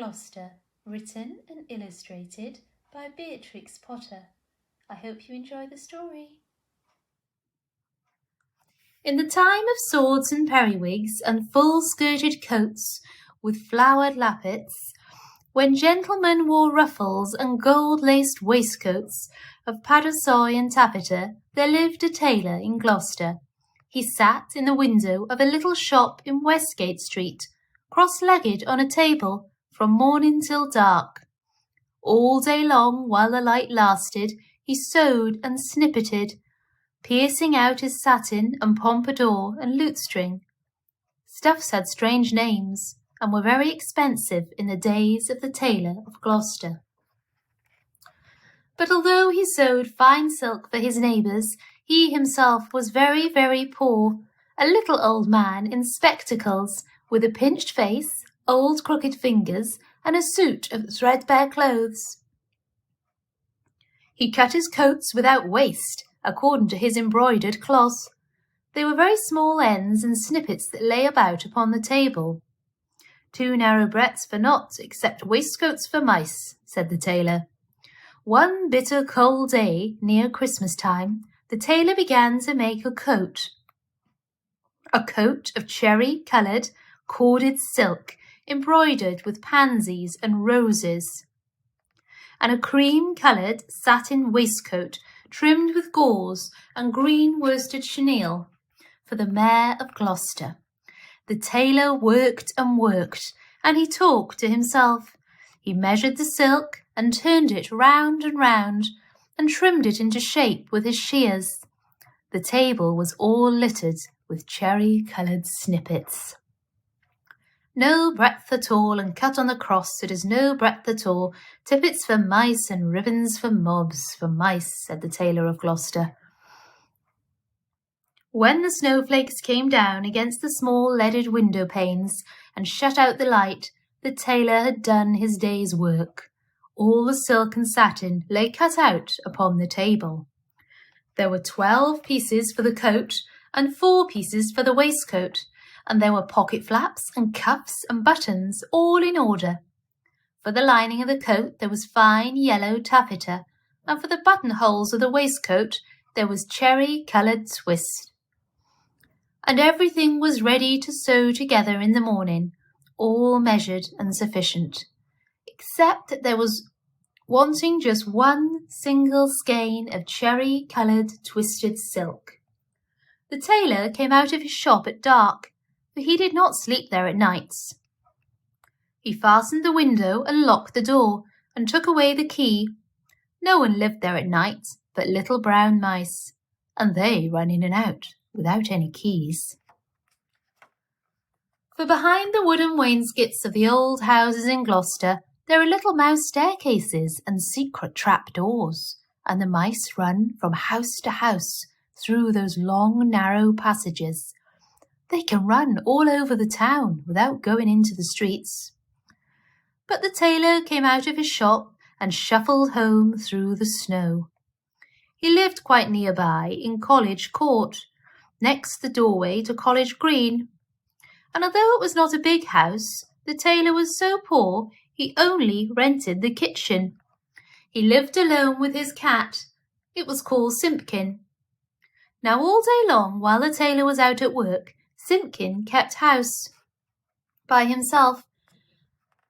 Gloucester, written and illustrated by Beatrix Potter. I hope you enjoy the story. In the time of swords and periwigs and full-skirted coats with flowered lappets, when gentlemen wore ruffles and gold-laced waistcoats of paduasoy and taffeta, there lived a tailor in Gloucester. He sat in the window of a little shop in Westgate Street, cross-legged on a table from morning till dark. All day long, while the light lasted, he sewed and snippeted, piercing out his satin and pompadour and lutestring. Stuffs had strange names and were very expensive in the days of the Tailor of Gloucester. But although he sewed fine silk for his neighbours, he himself was very, very poor, a little old man in spectacles, with a pinched face, old crooked fingers, and a suit of threadbare clothes. He cut his coats without waste, according to his embroidered cloth. They were very small ends and snippets that lay about upon the table. 2 narrow breadths for naught, except waistcoats for mice, said the tailor. One bitter cold day, near Christmas time, the tailor began to make a coat of cherry-coloured, corded silk, embroidered with pansies and roses, and a cream-coloured satin waistcoat trimmed with gauze and green worsted chenille for the Mayor of Gloucester. The tailor worked, and he talked to himself. He measured the silk and turned it round and trimmed it into shape with his shears. The table was all littered with cherry-coloured snippets. No breadth at all, and cut on the cross it is no breadth at all. Tippets for mice and ribbons for mobs for mice, said the Tailor of Gloucester. When the snowflakes came down against the small leaded window panes and shut out the light, the tailor had done his day's work. All the silk and satin lay cut out upon the table. There were 12 pieces for the coat and 4 pieces for the waistcoat, and there were pocket flaps and cuffs and buttons all in order. For the lining of the coat there was fine yellow taffeta, and for the buttonholes of the waistcoat there was cherry-coloured twist. And everything was ready to sew together in the morning, all measured and sufficient, except that there was wanting just one single skein of cherry-coloured twisted silk. The tailor came out of his shop at dark, for he did not sleep there at nights. He fastened the window and locked the door, and took away the key. No one lived there at night but little brown mice, and they ran in and out without any keys. For behind the wooden wainscots of the old houses in Gloucester there are little mouse staircases and secret trap-doors, and the mice run from house to house through those long narrow passages. They can run all over the town without going into the streets. But the tailor came out of his shop and shuffled home through the snow. He lived quite nearby in College Court, next the doorway to College Green. And although it was not a big house, the tailor was so poor he only rented the kitchen. He lived alone with his cat. It was called Simpkin. Now all day long, while the tailor was out at work, Simpkin kept house by himself,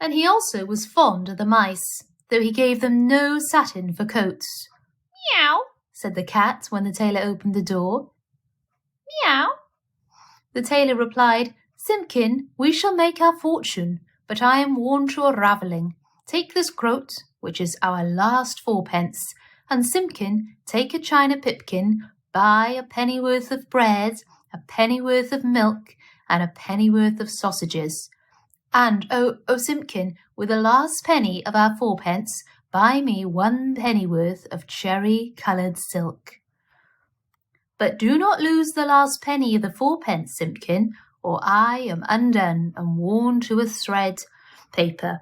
and he also was fond of the mice, though he gave them no satin for coats. "Meow," said the cat when the tailor opened the door. "Meow." The tailor replied, "Simpkin, we shall make our fortune, but I am worn to a ravelling. Take this groat, which is our last 4pence, and Simpkin, take a china pipkin, buy a pennyworth of bread, a pennyworth of milk, and a pennyworth of sausages. And, oh, Simpkin, with the last penny of our 4pence, buy me 1 pennyworth of cherry-coloured silk. But do not lose the last penny of the 4pence, Simpkin, or I am undone and worn to a thread paper,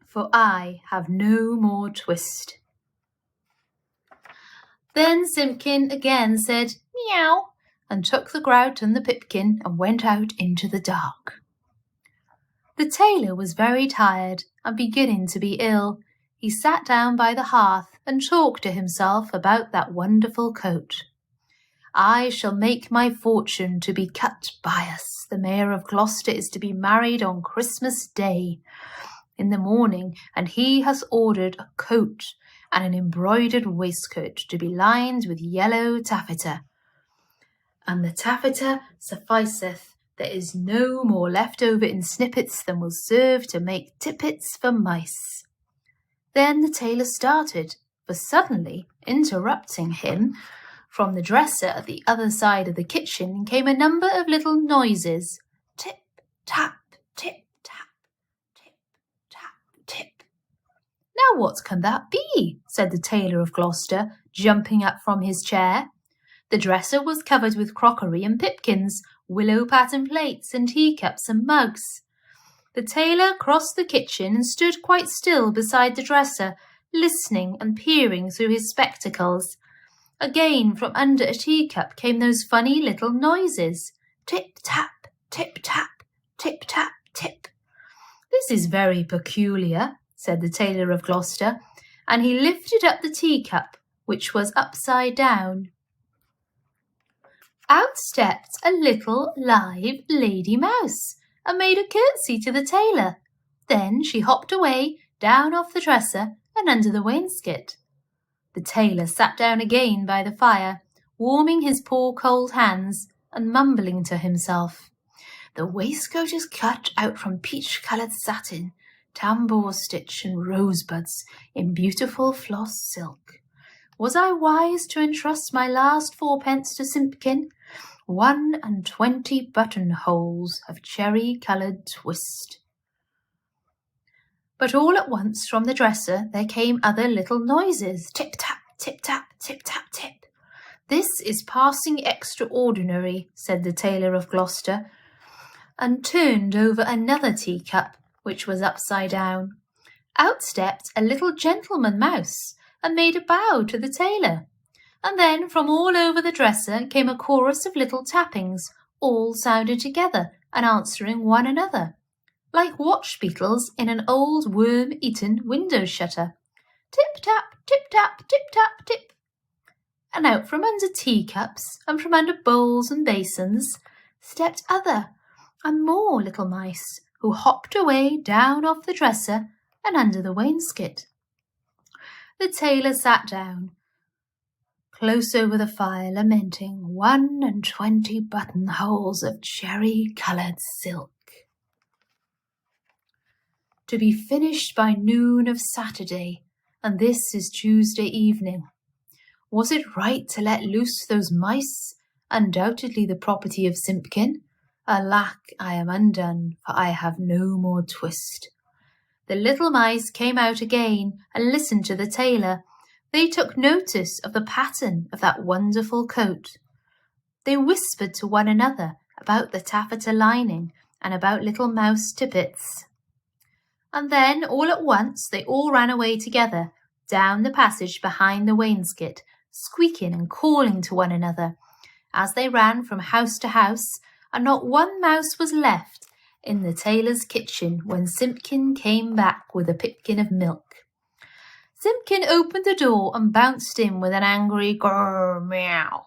for I have no more twist." Then Simpkin again said, "Meow," and took the grout and the pipkin and went out into the dark. The tailor was very tired and beginning to be ill. He sat down by the hearth and talked to himself about that wonderful coat. I shall make my fortune to be cut bias. The Mayor of Gloucester is to be married on Christmas Day in the morning, and he has ordered a coat and an embroidered waistcoat to be lined with yellow taffeta. And the taffeta sufficeth. There is no more left over in snippets than will serve to make tippets for mice. Then the tailor started, for suddenly, interrupting him, from the dresser at the other side of the kitchen came a number of little noises. Tip, tap, tip, tap, tip, tap, tip. Now what can that be? Said the Tailor of Gloucester, jumping up from his chair. The dresser was covered with crockery and pipkins, willow pattern plates and teacups and mugs. The tailor crossed the kitchen and stood quite still beside the dresser, listening and peering through his spectacles. Again, from under a teacup came those funny little noises. Tip-tap, tip-tap, tip-tap, tip. This is very peculiar, said the Tailor of Gloucester, and he lifted up the teacup, which was upside down. Out stepped a little live lady mouse and made a curtsy to the tailor. Then she hopped away, down off the dresser and under the wainscot. The tailor sat down again by the fire, warming his poor cold hands and mumbling to himself. The waistcoat is cut out from peach-coloured satin, tambour stitch and rosebuds in beautiful floss silk. Was I wise to entrust my last fourpence to Simpkin? 21 buttonholes of cherry-coloured twist. But all at once from the dresser there came other little noises. Tip-tap, tip-tap, tip-tap, tip. This is passing extraordinary, said the Tailor of Gloucester, and turned over another teacup, which was upside down. Out stepped a little gentleman mouse and made a bow to the tailor. And then from all over the dresser came a chorus of little tappings, all sounding together and answering one another, like watch beetles in an old worm-eaten window shutter. Tip-tap, tip-tap, tip-tap, tip. And out from under teacups and from under bowls and basins stepped other and more little mice, who hopped away down off the dresser and under the wainscot. The tailor sat down, close over the fire, lamenting 21 buttonholes of cherry-coloured silk. To be finished by noon of Saturday, and this is Tuesday evening. Was it right to let loose those mice, undoubtedly the property of Simpkin? Alack, I am undone, for I have no more twist. The little mice came out again and listened to the tailor. They took notice of the pattern of that wonderful coat. They whispered to one another about the taffeta lining and about little mouse tippets. And then, all at once, they all ran away together, down the passage behind the wainscot, squeaking and calling to one another, as they ran from house to house, and not one mouse was left in the tailor's kitchen when Simpkin came back with a pipkin of milk. Simpkin opened the door and bounced in with an angry grrr meow,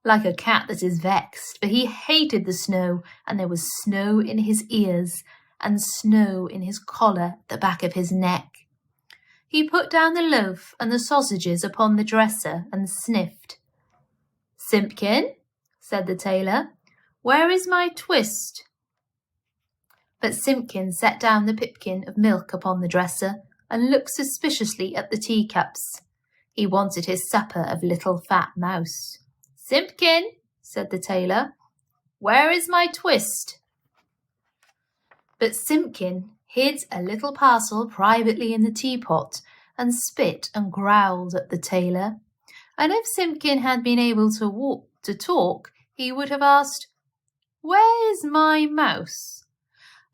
like a cat that is vexed, for he hated the snow, and there was snow in his ears and snow in his collar at the back of his neck. He put down the loaf and the sausages upon the dresser and sniffed. Simpkin, said the tailor, where is my twist? But Simpkin set down the pipkin of milk upon the dresser and looked suspiciously at the teacups. He wanted his supper of little fat mouse. Simpkin, said the tailor, where is my twist? But Simpkin hid a little parcel privately in the teapot and spit and growled at the tailor. And if Simpkin had been able to talk, he would have asked, where is my mouse?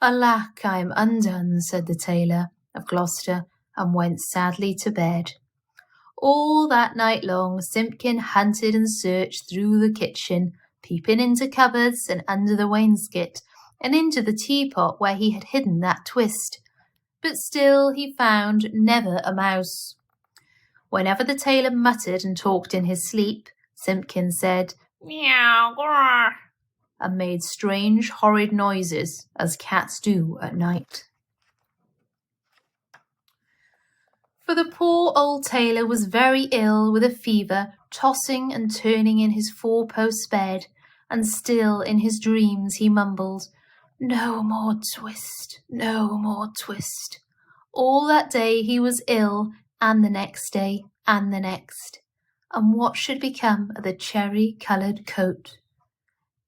Alack, I am undone, said the Tailor of Gloucester, and went sadly to bed. All that night long Simpkin hunted and searched through the kitchen, peeping into cupboards and under the wainscot, and into the teapot where he had hidden that twist. But still he found never a mouse. Whenever the tailor muttered and talked in his sleep, Simpkin said, "Meow, grrr," and made strange, horrid noises, as cats do at night. For the poor old tailor was very ill with a fever, tossing and turning in his four-post bed, and still in his dreams he mumbled, "No more twist, no more twist." All that day he was ill, and the next day, and the next. And what should become of the cherry-coloured coat?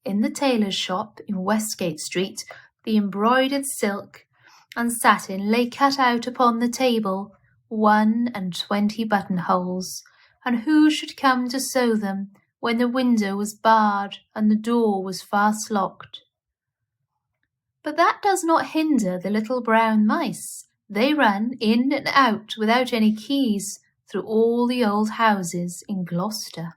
In the tailor's shop in Westgate Street, the embroidered silk and satin lay cut out upon the table, 21 buttonholes, and who should come to sew them when the window was barred and the door was fast locked? But that does not hinder the little brown mice. They run in and out without any keys through all the old houses in Gloucester.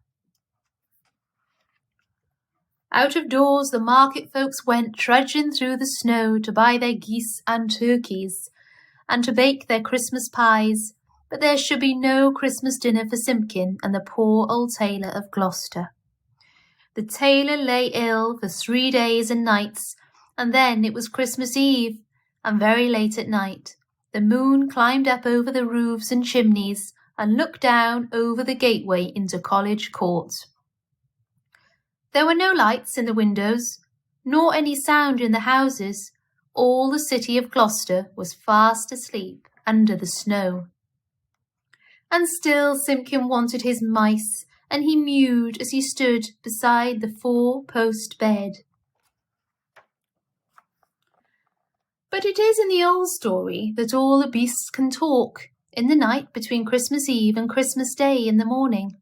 Out of doors the market folks went trudging through the snow to buy their geese and turkeys, and to bake their Christmas pies, but there should be no Christmas dinner for Simpkin and the poor old tailor of Gloucester. The tailor lay ill for 3 days and nights, and then it was Christmas Eve, and very late at night. The moon climbed up over the roofs and chimneys and looked down over the gateway into College Court. There were no lights in the windows, nor any sound in the houses. All the city of Gloucester was fast asleep under the snow. And still Simpkin wanted his mice, and he mewed as he stood beside the four-post bed. But it is in the old story that all the beasts can talk, in the night between Christmas Eve and Christmas Day in the morning,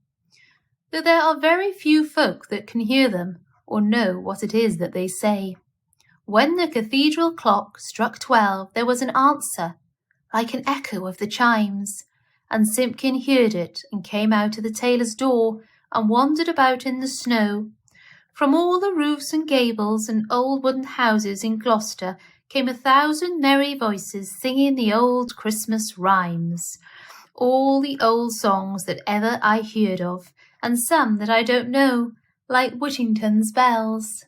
though there are very few folk that can hear them or know what it is that they say. When the cathedral clock struck 12, there was an answer, like an echo of the chimes, and Simpkin heard it and came out of the tailor's door and wandered about in the snow. From all the roofs and gables and old wooden houses in Gloucester came 1,000 merry voices singing the old Christmas rhymes, all the old songs that ever I heard of, and some that I don't know, like Whittington's bells.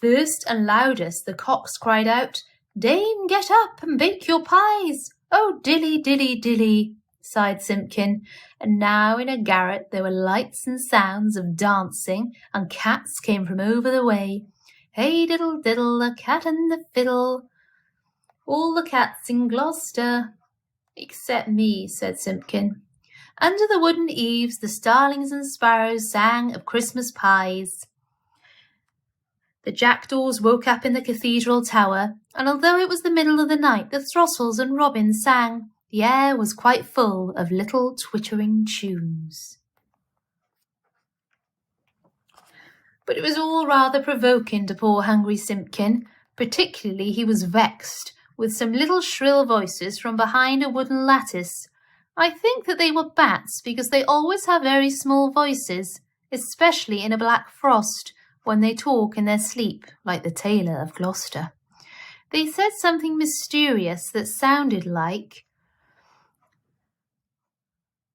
First and loudest the cocks cried out, "Dame, get up and bake your pies." "Oh, dilly, dilly, dilly," sighed Simpkin, and now in a garret there were lights and sounds of dancing, and cats came from over the way. "Hey, diddle, diddle, a cat and the fiddle, all the cats in Gloucester." "Except me," said Simpkin. Under the wooden eaves the starlings and sparrows sang of Christmas pies. The jackdaws woke up in the cathedral tower, and although it was the middle of the night, the throstles and robins sang. The air was quite full of little twittering tunes. But it was all rather provoking to poor hungry Simpkin. Particularly he was vexed with some little shrill voices from behind a wooden lattice. I think that they were bats, because they always have very small voices, especially in a black frost, when they talk in their sleep, like the Tailor of Gloucester. They said something mysterious that sounded like,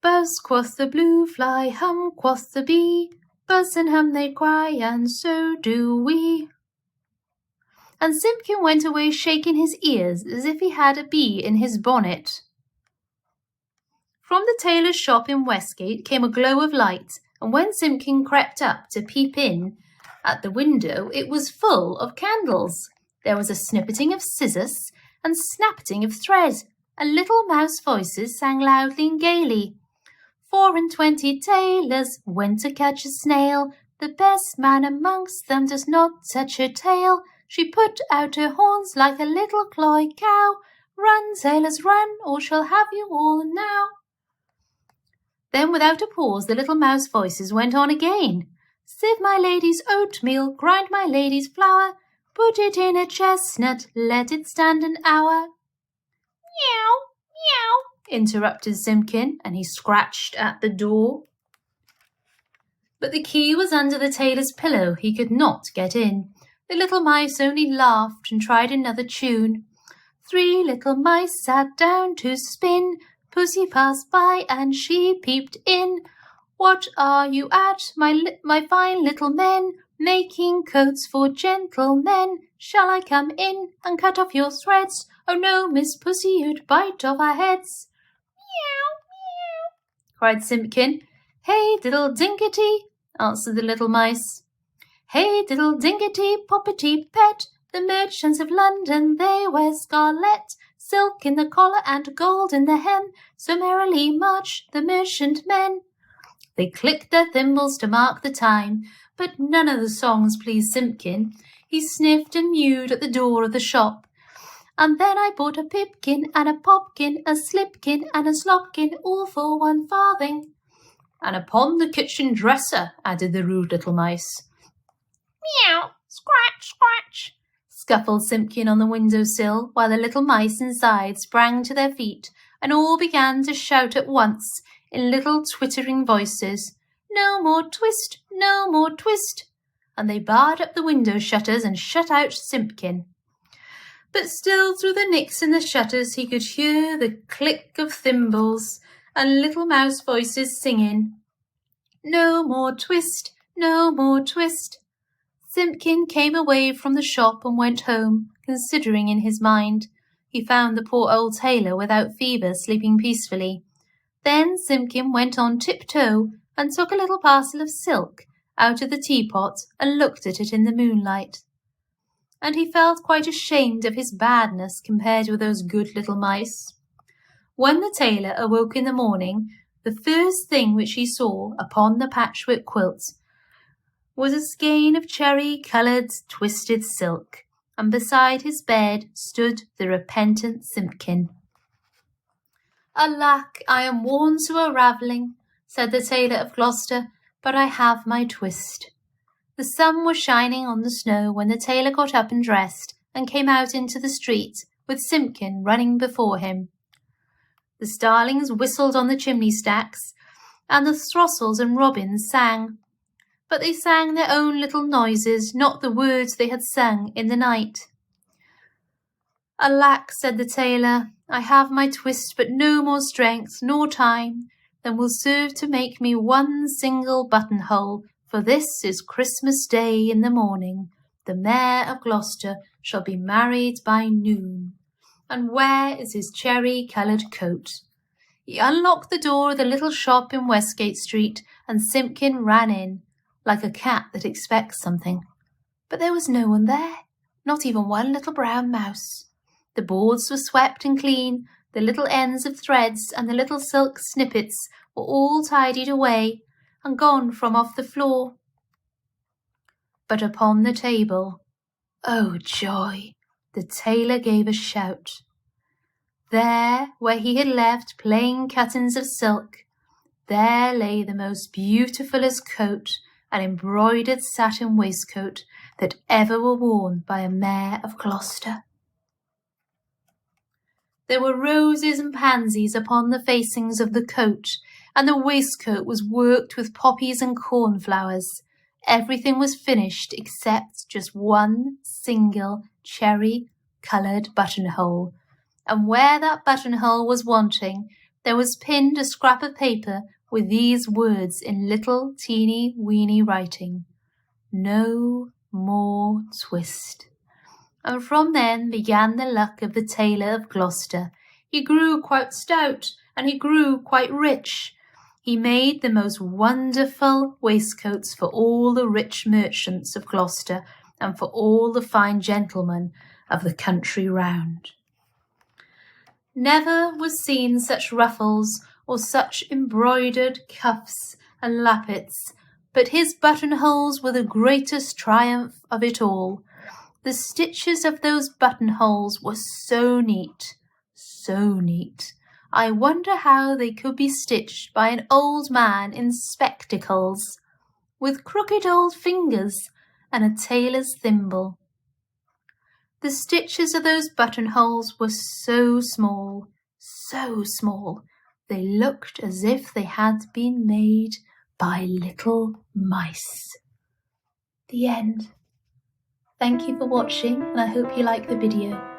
"Buzz, quoth the blue fly, hum, quoth the bee, buzz and hum they cry, and so do we." And Simpkin went away shaking his ears as if he had a bee in his bonnet. From the tailor's shop in Westgate came a glow of light, and when Simpkin crept up to peep in at the window, it was full of candles. There was a snippeting of scissors and snappeting of thread, and little mouse voices sang loudly and gaily. 24 tailors went to catch a snail. The best man amongst them does not touch her tail. She put out her horns like a little cloy cow. Run, sailors, run, or she'll have you all now. Then without a pause the little mouse voices went on again. Sieve my lady's oatmeal, grind my lady's flour, put it in a chestnut, let it stand an hour. Meow, meow, interrupted Simpkin, and he scratched at the door. But the key was under the tailor's pillow. He could not get in. The little mice only laughed and tried another tune. 3 little mice sat down to spin. Pussy passed by and she peeped in. What are you at, my fine little men? Making coats for gentlemen. Shall I come in and cut off your threads? Oh no, Miss Pussy, you'd bite off our heads. Meow, meow, cried Simpkin. Hey, diddle dinkety, answered the little mice. Hey, diddle dinkety, poppety pet. The merchants of London, they wear scarlet, silk in the collar and gold in the hem. So merrily march the merchant men. They clicked their thimbles to mark the time, but none of the songs pleased Simpkin. He sniffed and mewed at the door of the shop. And then I bought a pipkin and a popkin, a slipkin and a slopkin, all for 1 farthing. And upon the kitchen dresser, added the rude little mice. Meow, scratch, scratch, scuffled Simpkin on the window-sill, while the little mice inside sprang to their feet and all began to shout at once in little twittering voices, No more twist, no more twist. And they barred up the window shutters and shut out Simpkin. But still through the nicks in the shutters he could hear the click of thimbles and little mouse voices singing, No more twist, no more twist. Simpkin came away from the shop and went home, considering in his mind. He found the poor old tailor without fever, sleeping peacefully. Then Simpkin went on tiptoe and took a little parcel of silk out of the teapot and looked at it in the moonlight. And he felt quite ashamed of his badness compared with those good little mice. When the tailor awoke in the morning, the first thing which he saw upon the patchwork quilt was a skein of cherry-coloured twisted silk, and beside his bed stood the repentant Simpkin. Alack, I am worn to a ravelling, said the Tailor of Gloucester, but I have my twist. The sun was shining on the snow when the tailor got up and dressed and came out into the street, with Simpkin running before him. The starlings whistled on the chimney stacks, and the throstles and robins sang. But they sang their own little noises, not the words they had sung in the night. Alack, said the tailor, I have my twist, but no more strength nor time than will serve to make me 1 single buttonhole, for this is Christmas Day in the morning. The Mayor of Gloucester shall be married by noon. And where is his cherry-coloured coat? He unlocked the door of the little shop in Westgate Street, and Simpkin ran in, like a cat that expects something. But there was no one there, not even 1 little brown mouse. The boards were swept and clean, the little ends of threads and the little silk snippets were all tidied away and gone from off the floor. But upon the table, oh joy, the tailor gave a shout. There, where he had left plain cuttings of silk, there lay the most beautifulest coat and embroidered satin waistcoat that ever were worn by a Mayor of Gloucester. There were roses and pansies upon the facings of the coat, and the waistcoat was worked with poppies and cornflowers. Everything was finished except just 1 single cherry-coloured buttonhole, and where that buttonhole was wanting, there was pinned a scrap of paper with these words in little teeny-weeny writing, No more twist. And from then began the luck of the Tailor of Gloucester. He grew quite stout, and he grew quite rich. He made the most wonderful waistcoats for all the rich merchants of Gloucester, and for all the fine gentlemen of the country round. Never was seen such ruffles, or such embroidered cuffs and lappets, but his buttonholes were the greatest triumph of it all. The stitches of those buttonholes were so neat, so neat. I wonder how they could be stitched by an old man in spectacles, with crooked old fingers and a tailor's thimble. The stitches of those buttonholes were so small, they looked as if they had been made by little mice. The end. Thank you for watching, and I hope you like the video.